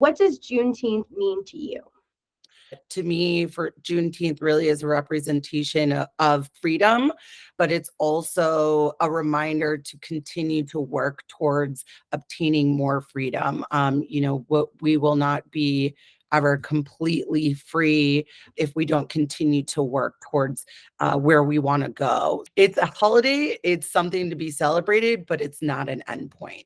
What does Juneteenth mean to you? To me, for Juneteenth really is a representation of freedom, but it's also a reminder to continue to work towards obtaining more freedom. What we will not be ever completely free if we don't continue to work towards where we want to go. It's a holiday, it's something to be celebrated, but it's not an endpoint.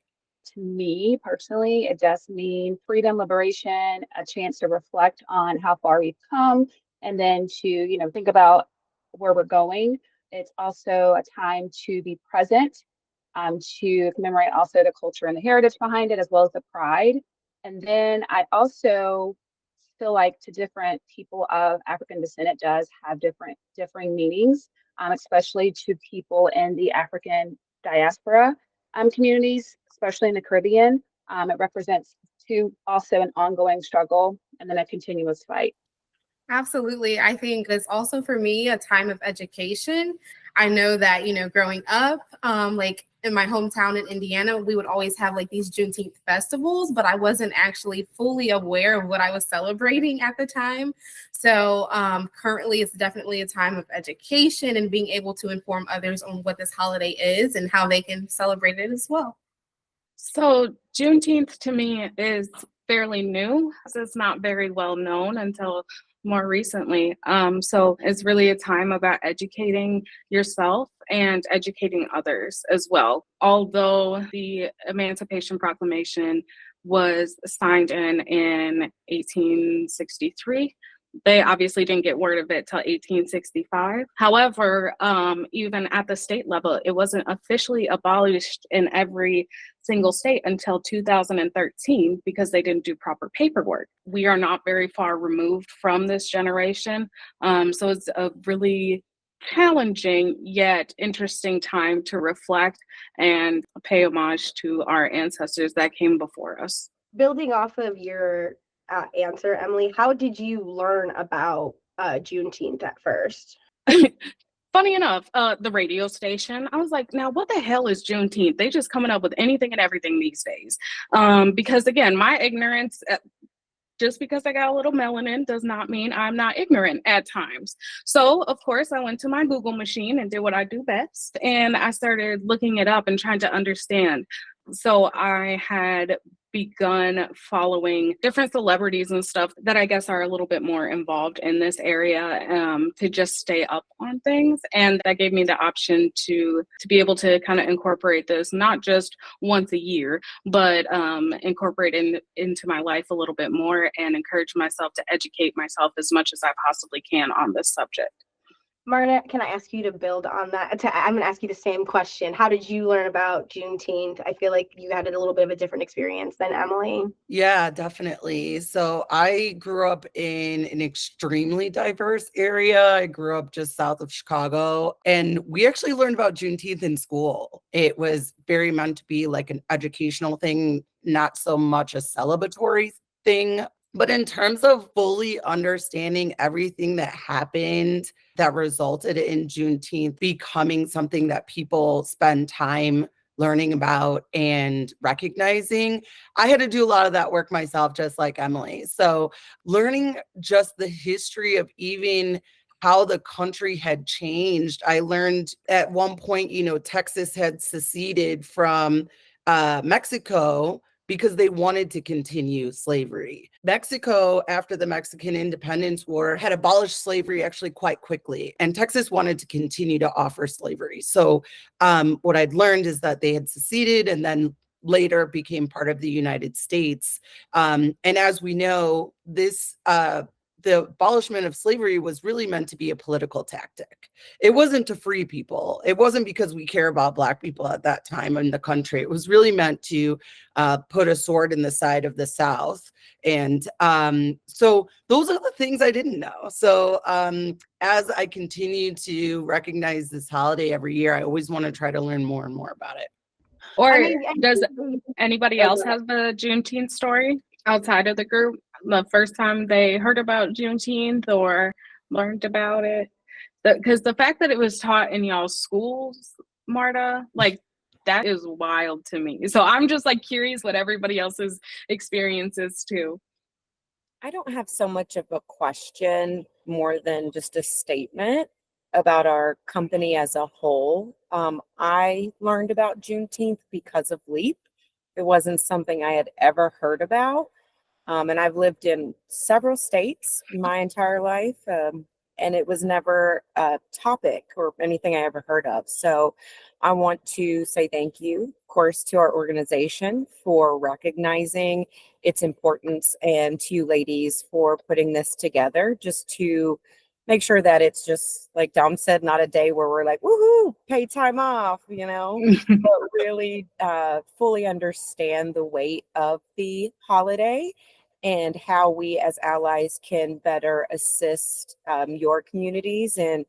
To me personally, it does mean freedom, liberation, a chance to reflect on how far we've come, and then to, think about where we're going. It's also a time to be present, to commemorate also the culture and the heritage behind it, as well as the pride. And then I also feel like to different people of African descent, it does have differing meanings, especially to people in the African diaspora communities, especially in the Caribbean. It represents also an ongoing struggle and then a continuous fight. Absolutely. I think it's also for me a time of education. I know that, growing up, like in my hometown in Indiana, we would always have like these Juneteenth festivals, but I wasn't actually fully aware of what I was celebrating at the time. So currently it's definitely a time of education and being able to inform others on what this holiday is and how they can celebrate it as well. So Juneteenth to me is fairly new. It's not very well known until more recently. So it's really a time about educating yourself and educating others as well. Although the Emancipation Proclamation was signed in 1863, they obviously didn't get word of it till 1865. However, even at the state level, it wasn't officially abolished in every single state until 2013 because they didn't do proper paperwork. We are not very far removed from this generation. So it's a really challenging yet interesting time to reflect and pay homage to our ancestors that came before us. Building off of your answer, Emily, how did you learn about Juneteenth at first? Funny enough, the radio station, I was like, now what the hell is Juneteenth? They just coming up with anything and everything these days. Because again, my ignorance, just because I got a little melanin does not mean I'm not ignorant at times. So of course I went to my Google machine and did what I do best. And I started looking it up and trying to understand. So I had begun following different celebrities and stuff that I guess are a little bit more involved in this area to just stay up on things. And that gave me the option to be able to kind of incorporate this, not just once a year, but incorporate into my life a little bit more and encourage myself to educate myself as much as I possibly can on this subject. Marna, can I ask you to build on that? I'm going to ask you the same question. How did you learn about Juneteenth? I feel like you had a little bit of a different experience than Emily. Yeah, definitely. So I grew up in an extremely diverse area. I grew up just south of Chicago, and we actually learned about Juneteenth in school. It was very meant to be like an educational thing, not so much a celebratory thing. But in terms of fully understanding everything that happened that resulted in Juneteenth becoming something that people spend time learning about and recognizing, I had to do a lot of that work myself, just like Emily. So learning just the history of even how the country had changed. I learned at one point, Texas had seceded from Mexico because they wanted to continue slavery. Mexico, after the Mexican Independence War, had abolished slavery actually quite quickly, and Texas wanted to continue to offer slavery. So what I'd learned is that they had seceded and then later became part of the United States. And as we know, the abolishment of slavery was really meant to be a political tactic. It wasn't to free people. It wasn't because we care about Black people at that time in the country. It was really meant to put a sword in the side of the South. And so those are the things I didn't know. So as I continue to recognize this holiday every year, I always want to try to learn more and more about it. Or does anybody else have the Juneteenth story outside of the group? The first time they heard about Juneteenth or learned about it? Because the fact that it was taught in y'all's schools, Marta, like that is wild to me. So I'm just like curious what everybody else's experience is too. I don't have so much of a question, more than just a statement about our company as a whole. I learned about Juneteenth because of LEAP. It wasn't something I had ever heard about. And I've lived in several states my entire life, and it was never a topic or anything I ever heard of. So I want to say thank you, of course, to our organization for recognizing its importance, and to you ladies for putting this together, just to make sure that it's just, like Dom said, not a day where we're like, woohoo, pay time off, but really fully understand the weight of the holiday and how we as allies can better assist your communities and,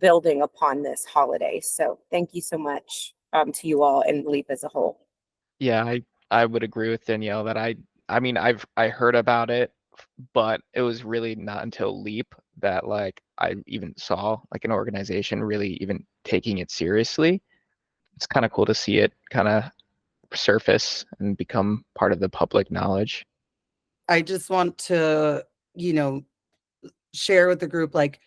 building upon this holiday. So thank you so much to you all and LEAP as a whole. Yeah, I would agree with Danielle that I mean I heard about it, but it was really not until LEAP that like I even saw like an organization really even taking it seriously. It's kind of cool to see it kind of surface and become part of the public knowledge. I just want to, share with the group, like,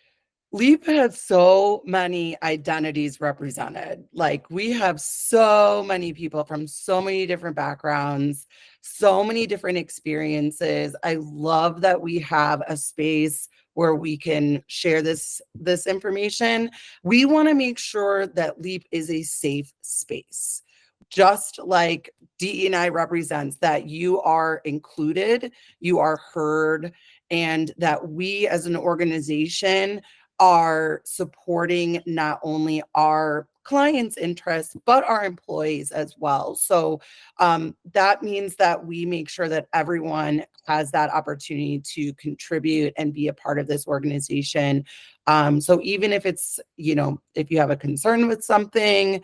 LEAP has so many identities represented. Like, we have so many people from so many different backgrounds, so many different experiences. I love that we have a space where we can share this information. We want to make sure that LEAP is a safe space. Just like DE&I represents that you are included, you are heard, and that we as an organization are supporting not only our clients' interests, but our employees as well. So that means that we make sure that everyone has that opportunity to contribute and be a part of this organization. So even if it's, if you have a concern with something,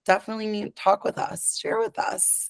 definitely talk with us, share with us.